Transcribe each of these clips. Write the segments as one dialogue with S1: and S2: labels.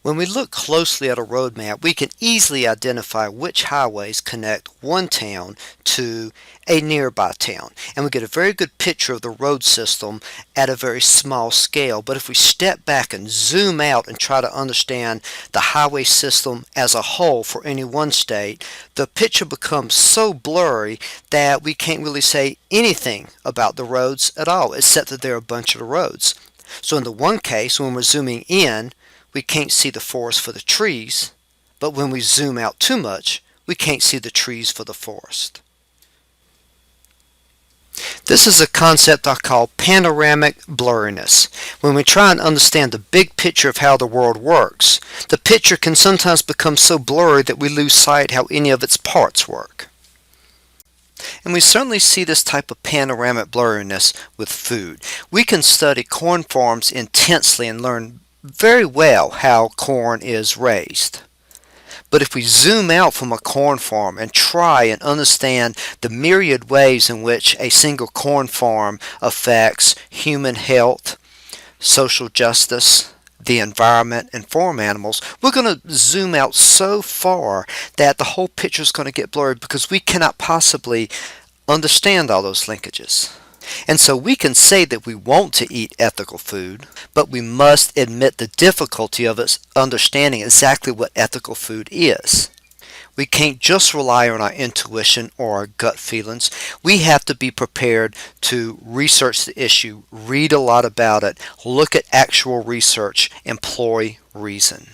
S1: When we look closely at a road map, we can easily identify which highways connect one town to a nearby town. And we get a very good picture of the road system at a very small scale. But if we step back and zoom out and try to understand the highway system as a whole for any one state, the picture becomes so blurry that we can't really say anything about the roads at all, except that there are a bunch of roads. So in the one case, when we're zooming in, we can't see the forest for the trees, but when we zoom out too much, we can't see the trees for the forest. This is a concept I call panoramic blurriness. When we try and understand the big picture of how the world works, the picture can sometimes become so blurry that we lose sight how any of its parts work. And we certainly see this type of panoramic blurriness with food. We can study corn farms intensely and learn very well how corn is raised. But if we zoom out from a corn farm and try and understand the myriad ways in which a single corn farm affects human health, social justice, the environment, and farm animals, we're going to zoom out so far that the whole picture is going to get blurred because we cannot possibly understand all those linkages. And so we can say that we want to eat ethical food, but we must admit the difficulty of us understanding exactly what ethical food is. We can't just rely on our intuition or our gut feelings. We have to be prepared to research the issue, read a lot about it, look at actual research, employ reason.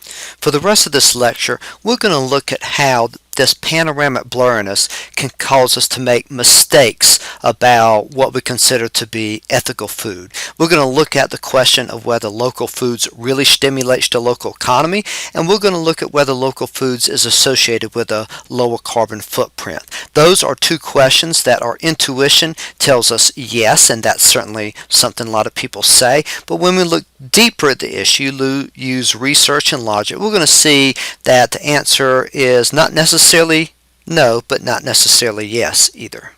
S1: For the rest of this lecture, we're going to look at how this panoramic blurriness can cause us to make mistakes about what we consider to be ethical food. We're going to look at the question of whether local foods really stimulates the local economy, and we're going to look at whether local foods is associated with a lower carbon footprint. Those are two questions that our intuition tells us yes, and that's certainly something a lot of people say. But when we look deeper at the issue, use research and logic, we're going to see that the answer is not necessarily no, but not necessarily yes either.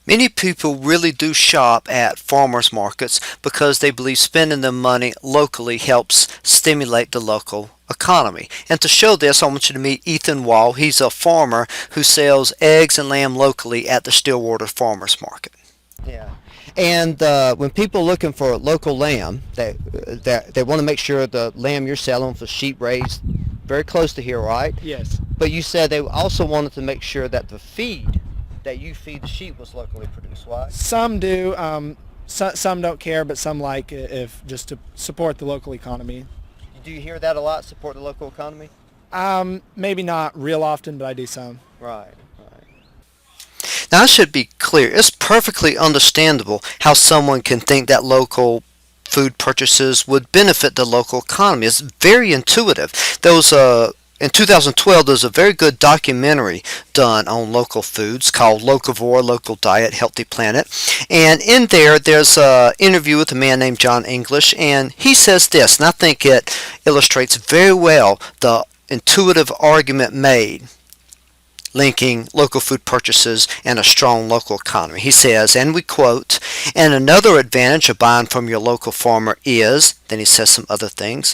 S1: Many people really do shop at farmers markets because they believe spending the money locally helps stimulate the local economy. And to show this, I want you to meet Ethan Wall. He's a farmer who sells eggs and lamb locally at the Stillwater Farmers Market. Yeah. And when people are looking for local lamb, they want to make sure the lamb you're selling for sheep raised very close to here, right?
S2: Yes.
S1: But you said they also wanted to make sure that the feed that you feed the sheep was locally produced, right?
S2: Some do. Some don't care, but some like if just to support the local economy.
S1: Do you hear that a lot, support the local economy?
S2: Maybe not real often, but I do some.
S1: Right. Now, I should be clear. It's perfectly understandable how someone can think that local food purchases would benefit the local economy. It's very intuitive. In 2012, there was a very good documentary done on local foods called Locavore, Local Diet, Healthy Planet. And in there's an interview with a man named John English, and he says this, and I think it illustrates very well the intuitive argument made linking local food purchases and a strong local economy. He says, and we quote, "And another advantage of buying from your local farmer is," then he says some other things,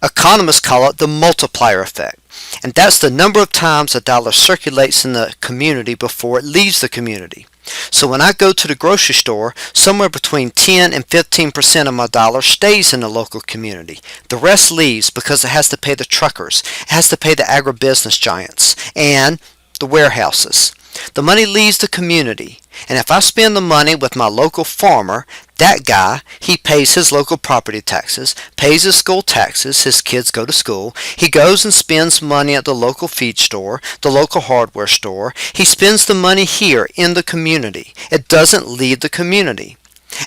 S1: "economists call it the multiplier effect. And that's the number of times a dollar circulates in the community before it leaves the community. So when I go to the grocery store, somewhere between 10 and 15% of my dollar stays in the local community. The rest leaves because it has to pay the truckers, it has to pay the agribusiness giants, and the warehouses. The money leaves the community, and if I spend the money with my local farmer, that guy, he pays his local property taxes, pays his school taxes, his kids go to school, he goes and spends money at the local feed store, the local hardware store, he spends the money here in the community. It doesn't leave the community.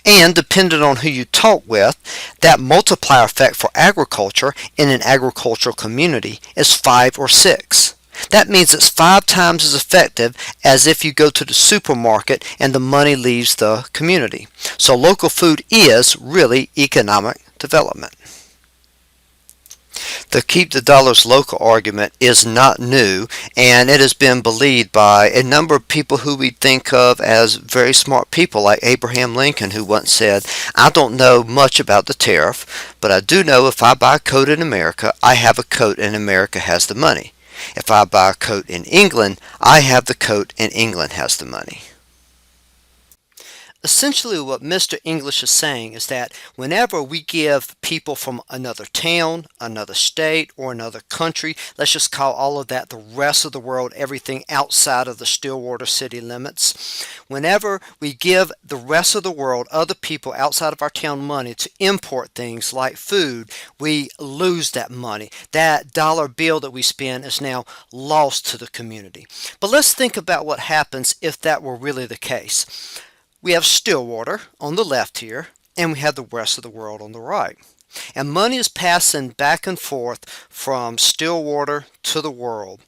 S1: And depending on who you talk with, that multiplier effect for agriculture in an agricultural community is 5 or 6. That means it's 5 times as effective as if you go to the supermarket and the money leaves the community. So local food is really economic development. The keep the dollars local argument is not new, and it has been believed by a number of people who we think of as very smart people, like Abraham Lincoln, who once said, I don't know much about the tariff, but I do know if I buy a coat in America, I have a coat and America has the money. If I buy a coat in England, I have the coat and England has the money. Essentially, what Mr. English is saying is that whenever we give people from another town, another state, or another country, let's just call all of that the rest of the world, everything outside of the Stillwater city limits, whenever we give the rest of the world, other people outside of our town money to import things like food, we lose that money. That dollar bill that we spend is now lost to the community. But let's think about what happens if that were really the case. We have Stillwater on the left here, and we have the rest of the world on the right. And money is passing back and forth from Stillwater to the world.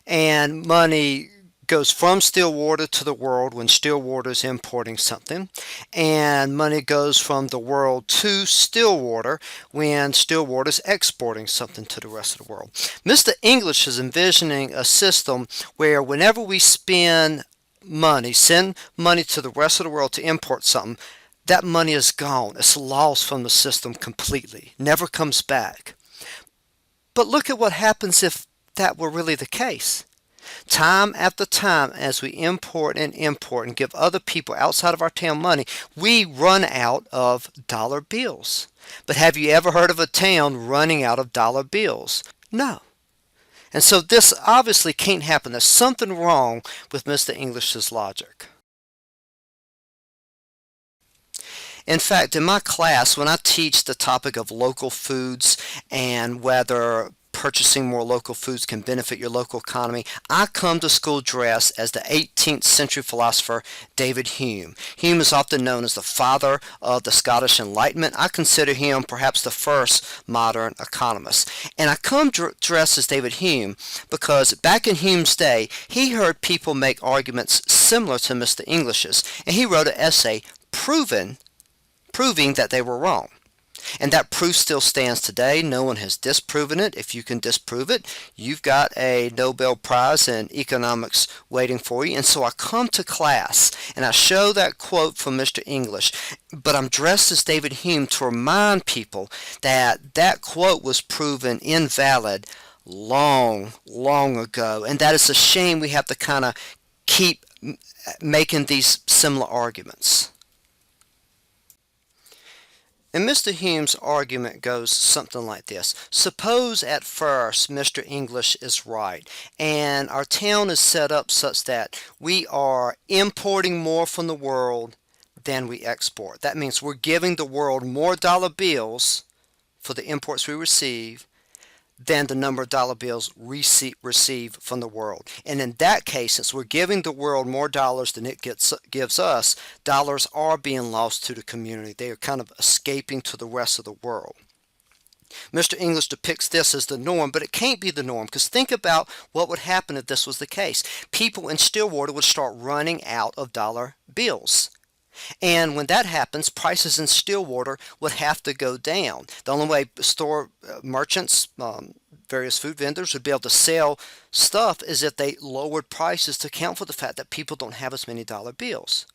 S1: And money goes from Stillwater to the world when Stillwater is importing something. And money goes from the world to Stillwater when Stillwater is exporting something to the rest of the world. Mr. English is envisioning a system where whenever we send money to the rest of the world to import something, that money is gone. It's lost from the system completely. Never comes back. But look at what happens if that were really the case. Time after time, as we import and give other people outside of our town money, we run out of dollar bills. But have you ever heard of a town running out of dollar bills? No. And so this obviously can't happen. There's something wrong with Mr. English's logic. In fact, in my class, when I teach the topic of local foods and whether purchasing more local foods can benefit your local economy, I come to school dressed as the 18th century philosopher David Hume. Hume is often known as the father of the Scottish Enlightenment. I consider him perhaps the first modern economist. And I come dressed as David Hume because back in Hume's day, he heard people make arguments similar to Mr. English's, and he wrote an essay proving that they were wrong. And that proof still stands today. No one has disproven it. If you can disprove it, you've got a Nobel Prize in economics waiting for you. And so I come to class and I show that quote from Mr. English, but I'm dressed as David Hume to remind people that that quote was proven invalid long ago. And that is a shame we have to kind of keep making these similar arguments. And Mr. Hume's argument goes something like this. Suppose at first Mr. English is right, and our town is set up such that we are importing more from the world than we export. That means we're giving the world more dollar bills for the imports we receive than the number of dollar bills we receive from the world. And in that case, since we're giving the world more dollars than it gives us, dollars are being lost to the community. They are kind of escaping to the rest of the world. Mr. English depicts this as the norm, but it can't be the norm, because think about what would happen if this was the case. People in Stillwater would start running out of dollar bills. And when that happens, prices in Stillwater would have to go down. The only way store merchants, various food vendors would be able to sell stuff is if they lowered prices to account for the fact that people don't have as many dollar bills.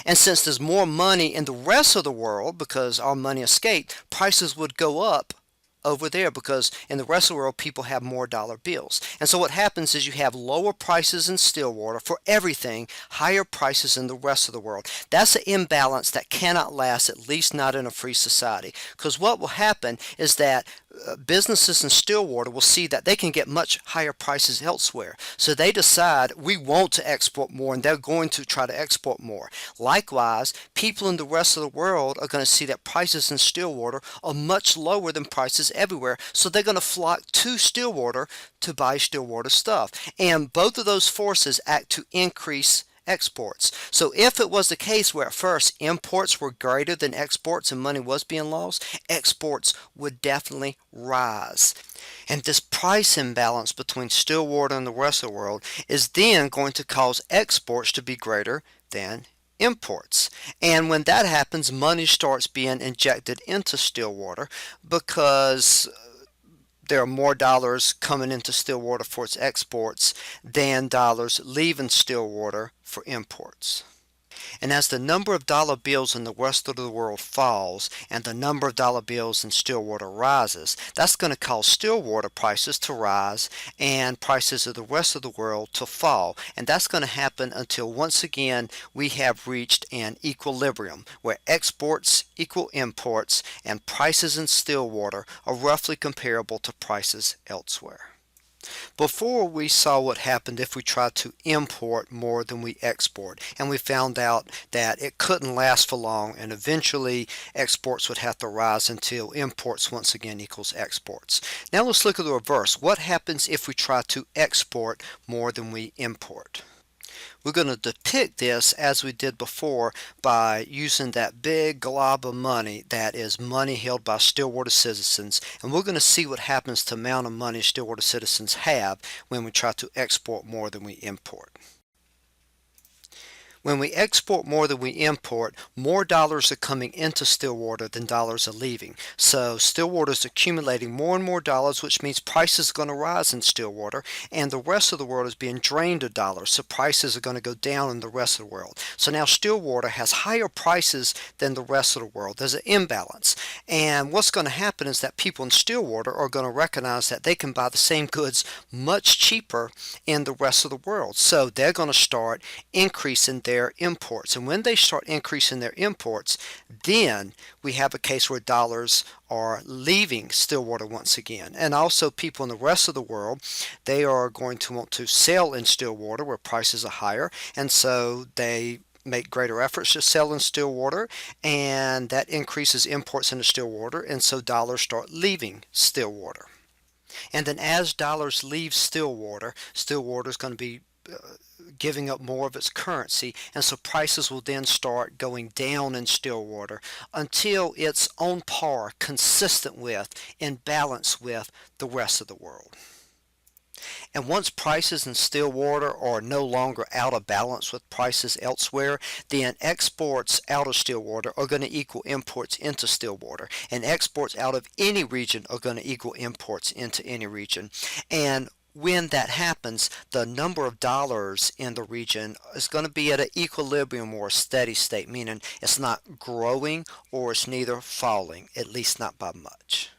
S1: And since there's more money in the rest of the world because our money escaped, prices would go up over there because in the rest of the world people have more dollar bills. And so what happens is you have lower prices in Stillwater for everything, higher prices in the rest of the world. That's an imbalance that cannot last, at least not in a free society. Because what will happen is that businesses in Stillwater will see that they can get much higher prices elsewhere. So they decide we want to export more, and they're going to try to export more. Likewise, people in the rest of the world are going to see that prices in Stillwater are much lower than prices everywhere. So they're going to flock to Stillwater to buy Stillwater stuff. And both of those forces act to increase exports. So if it was the case where at first imports were greater than exports and money was being lost, exports would definitely rise. And this price imbalance between Stillwater and the rest of the world is then going to cause exports to be greater than imports. And when that happens, money starts being injected into Stillwater because there are more dollars coming into Stillwater for its exports than dollars leaving Stillwater for imports. And as the number of dollar bills in the rest of the world falls and the number of dollar bills in Stillwater rises, that's going to cause Stillwater prices to rise and prices of the rest of the world to fall. And that's going to happen until once again we have reached an equilibrium where exports equal imports and prices in Stillwater are roughly comparable to prices elsewhere. Before, we saw what happened if we tried to import more than we export, and we found out that it couldn't last for long, and eventually exports would have to rise until imports once again equals exports. Now let's look at the reverse. What happens if we try to export more than we import? We're going to depict this as we did before by using that big glob of money that is money held by Stillwater citizens, and we're going to see what happens to the amount of money Stillwater citizens have when we try to export more than we import. When we export more than we import, more dollars are coming into Stillwater than dollars are leaving. So Stillwater is accumulating more and more dollars, which means prices are going to rise in Stillwater, and the rest of the world is being drained of dollars, so prices are going to go down in the rest of the world. So now Stillwater has higher prices than the rest of the world. There's an imbalance. And what's going to happen is that people in Stillwater are going to recognize that they can buy the same goods much cheaper in the rest of the world. So they're going to start increasing their imports. And when they start increasing their imports, then we have a case where dollars are leaving Stillwater once again. And also people in the rest of the world, they are going to want to sell in Stillwater where prices are higher, and so they make greater efforts to sell in Stillwater, and that increases imports into Stillwater, and so dollars start leaving Stillwater. And then as dollars leave Stillwater, Stillwater is going to be giving up more of its currency, and so prices will then start going down in Stillwater until it's on par, consistent with, in balance with the rest of the world. And once prices in Stillwater are no longer out of balance with prices elsewhere, then exports out of Stillwater are going to equal imports into Stillwater, and exports out of any region are going to equal imports into any region. And when that happens, the number of dollars in the region is going to be at an equilibrium or a steady state, meaning it's not growing or it's neither falling, at least not by much.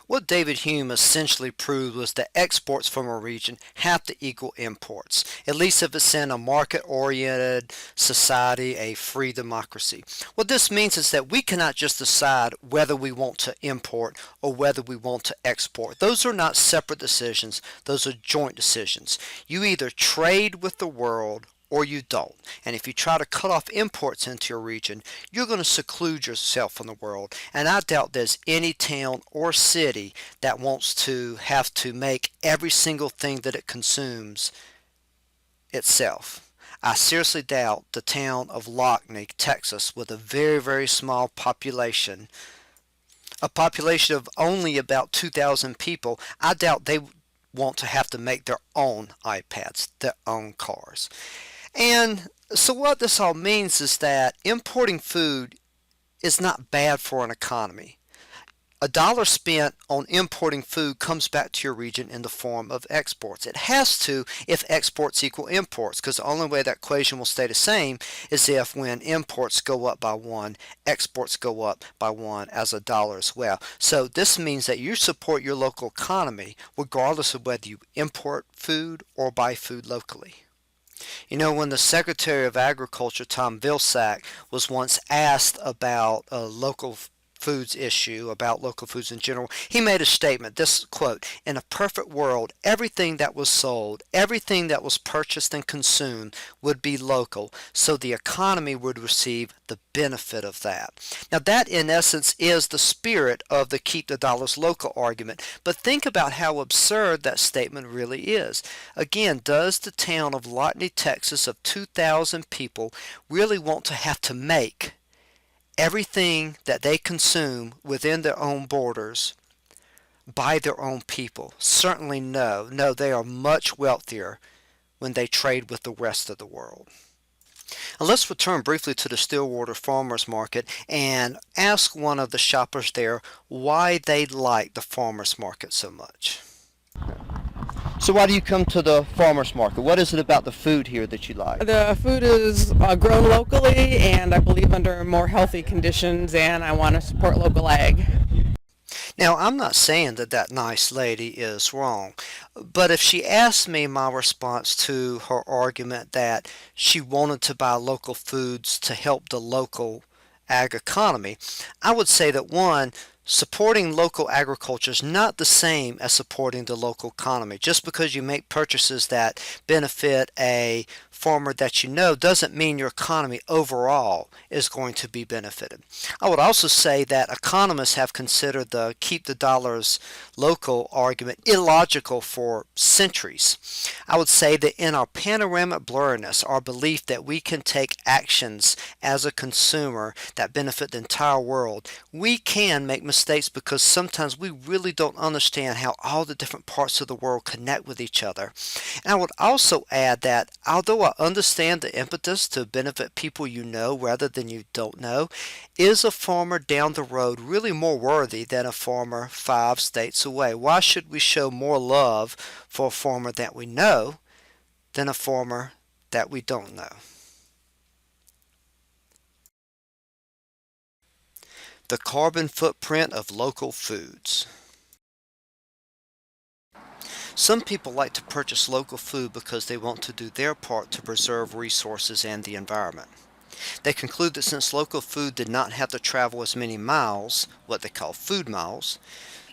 S1: What David Hume essentially proved was that exports from a region have to equal imports, at least if it's in a market-oriented society, a free democracy. What this means is that we cannot just decide whether we want to import or whether we want to export. Those are not separate decisions, those are joint decisions. You either trade with the world or you don't. And if you try to cut off imports into your region, you're going to seclude yourself from the world. And I doubt there's any town or city that wants to have to make every single thing that it consumes itself. I seriously doubt the town of Lockney, Texas, with a very, very small population, a population of only about 2,000 people, I doubt they want to have to make their own iPads, their own cars. And so what this all means is that importing food is not bad for an economy. A dollar spent on importing food comes back to your region in the form of exports. It has to if exports equal imports, because the only way that equation will stay the same is if when imports go up by 1, exports go up by 1 as a dollar as well. So this means that you support your local economy regardless of whether you import food or buy food locally. You know, when the Secretary of Agriculture, Tom Vilsack, was once asked about a local foods issue, about local foods in general, he made a statement, this quote, "In a perfect world, everything that was sold, everything that was purchased and consumed would be local, so the economy would receive the benefit of that." Now that in essence is the spirit of the keep the dollars local argument, but think about how absurd that statement really is. Again, does the town of Lockney, Texas of 2,000 people really want to have to make everything that they consume within their own borders by their own people? Certainly no. No, they are much wealthier when they trade with the rest of the world. And let's return briefly to the Stillwater Farmers Market and ask one of the shoppers there why they like the farmers market so much. So why do you come to the farmers market? What is it about the food here that you like?
S3: The food is grown locally and I believe under more healthy conditions, and I want to support local ag.
S1: Now, I'm not saying that that nice lady is wrong, but if she asked me my response to her argument that she wanted to buy local foods to help the local ag economy, I would say that one, supporting local agriculture is not the same as supporting the local economy. Just because you make purchases that benefit a farmer that you know doesn't mean your economy overall is going to be benefited. I would also say that economists have considered the keep the dollars local argument illogical for centuries. I would say that in our panoramic blurriness, our belief that we can take actions as a consumer that benefit the entire world, we can make mistakes because sometimes we really don't understand how all the different parts of the world connect with each other. And I would also add that although I understand the impetus to benefit people you know rather than you don't know, is a farmer down the road really more worthy than a farmer 5 states away? Why should we show more love for a farmer that we know than a farmer that we don't know? The carbon footprint of local foods. Some people like to purchase local food because they want to do their part to preserve resources and the environment. They conclude that since local food did not have to travel as many miles, what they call food miles,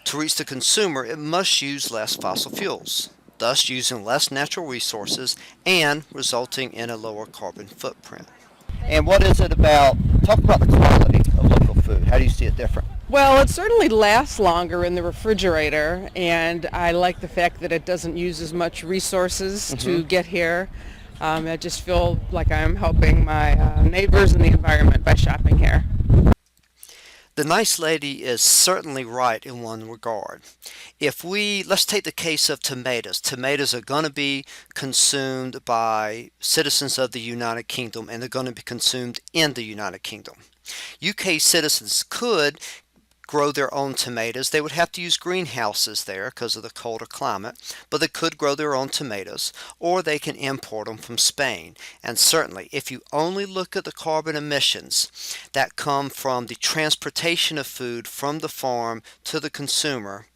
S1: to reach the consumer, it must use less fossil fuels, thus using less natural resources and resulting in a lower carbon footprint. And what is it about, talk about the quality of local food. How do you see it different?
S3: Well, it certainly lasts longer in the refrigerator, and I like the fact that it doesn't use as much resources to get here. I just feel like I'm helping my neighbors and the environment by shopping here.
S1: The nice lady is certainly right in one regard. Let's take the case of tomatoes. Tomatoes are going to be consumed by citizens of the United Kingdom, and they're going to be consumed in the United Kingdom. UK citizens could grow their own tomatoes. They would have to use greenhouses there because of the colder climate, but they could grow their own tomatoes, or they can import them from Spain. And certainly, if you only look at the carbon emissions that come from the transportation of food from the farm to the consumer,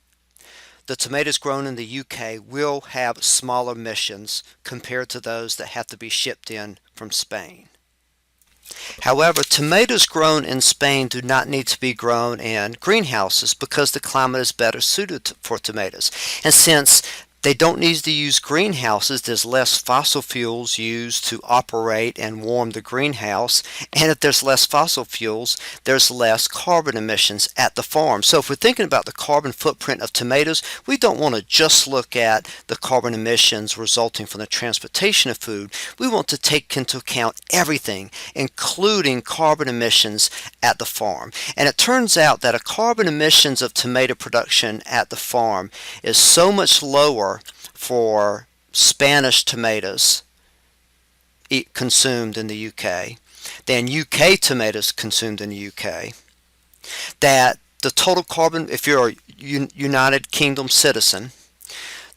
S1: the tomatoes grown in the UK will have smaller emissions compared to those that have to be shipped in from Spain. However, tomatoes grown in Spain do not need to be grown in greenhouses because the climate is better suited for tomatoes. And since they don't need to use greenhouses, there's less fossil fuels used to operate and warm the greenhouse. And if there's less fossil fuels, there's less carbon emissions at the farm. So if we're thinking about the carbon footprint of tomatoes, we don't want to just look at the carbon emissions resulting from the transportation of food. We want to take into account everything, including carbon emissions at the farm. And it turns out that a carbon emissions of tomato production at the farm is so much lower for Spanish tomatoes consumed in the UK than UK tomatoes consumed in the UK, that the total carbon, if you're a United Kingdom citizen,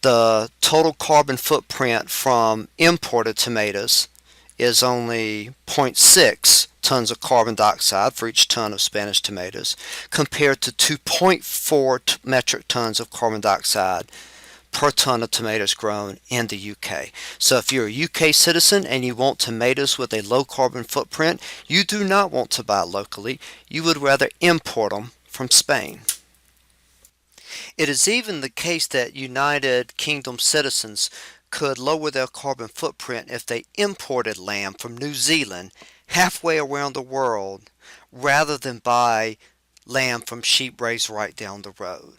S1: the total carbon footprint from imported tomatoes is only 0.6 tons of carbon dioxide for each ton of Spanish tomatoes, compared to 2.4 metric tons of carbon dioxide per ton of tomatoes grown in the UK. So if you're a UK citizen and you want tomatoes with a low carbon footprint, you do not want to buy locally. You would rather import them from Spain. It is even the case that United Kingdom citizens could lower their carbon footprint if they imported lamb from New Zealand halfway around the world rather than buy lamb from sheep raised right down the road.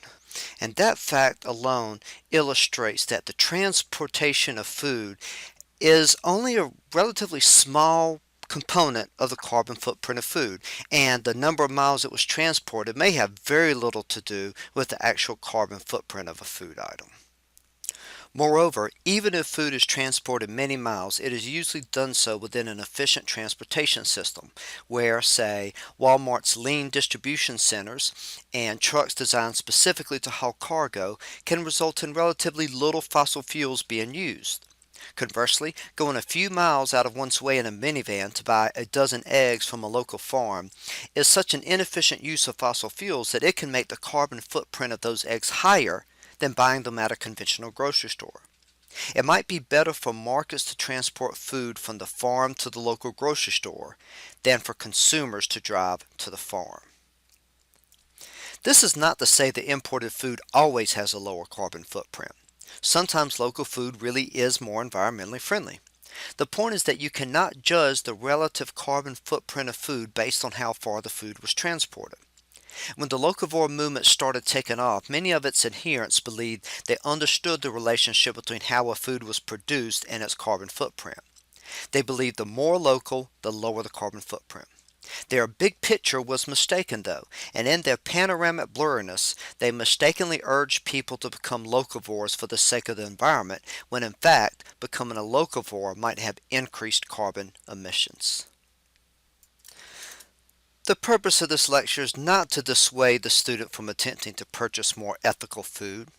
S1: And that fact alone illustrates that the transportation of food is only a relatively small component of the carbon footprint of food, and the number of miles it was transported may have very little to do with the actual carbon footprint of a food item. Moreover, even if food is transported many miles, it is usually done so within an efficient transportation system, where, say, Walmart's lean distribution centers and trucks designed specifically to haul cargo can result in relatively little fossil fuels being used. Conversely, going a few miles out of one's way in a minivan to buy a dozen eggs from a local farm is such an inefficient use of fossil fuels that it can make the carbon footprint of those eggs higher than buying them at a conventional grocery store. It might be better for markets to transport food from the farm to the local grocery store than for consumers to drive to the farm. This is not to say that imported food always has a lower carbon footprint. Sometimes local food really is more environmentally friendly. The point is that you cannot judge the relative carbon footprint of food based on how far the food was transported. When the locavore movement started taking off, many of its adherents believed they understood the relationship between how a food was produced and its carbon footprint. They believed the more local, the lower the carbon footprint. Their big picture was mistaken, though, and in their panoramic blurriness, they mistakenly urged people to become locavores for the sake of the environment, when in fact, becoming a locavore might have increased carbon emissions. The purpose of this lecture is not to dissuade the student from attempting to purchase more ethical food.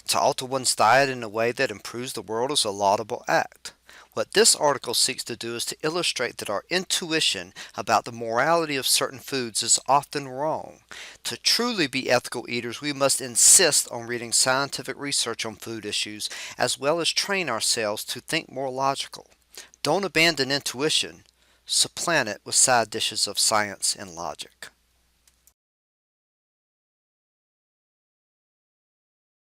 S1: To alter one's diet in a way that improves the world is a laudable act. What this article seeks to do is to illustrate that our intuition about the morality of certain foods is often wrong. To truly be ethical eaters, we must insist on reading scientific research on food issues, as well as train ourselves to think more logical. Don't abandon intuition. Supplant it with side dishes of science and logic.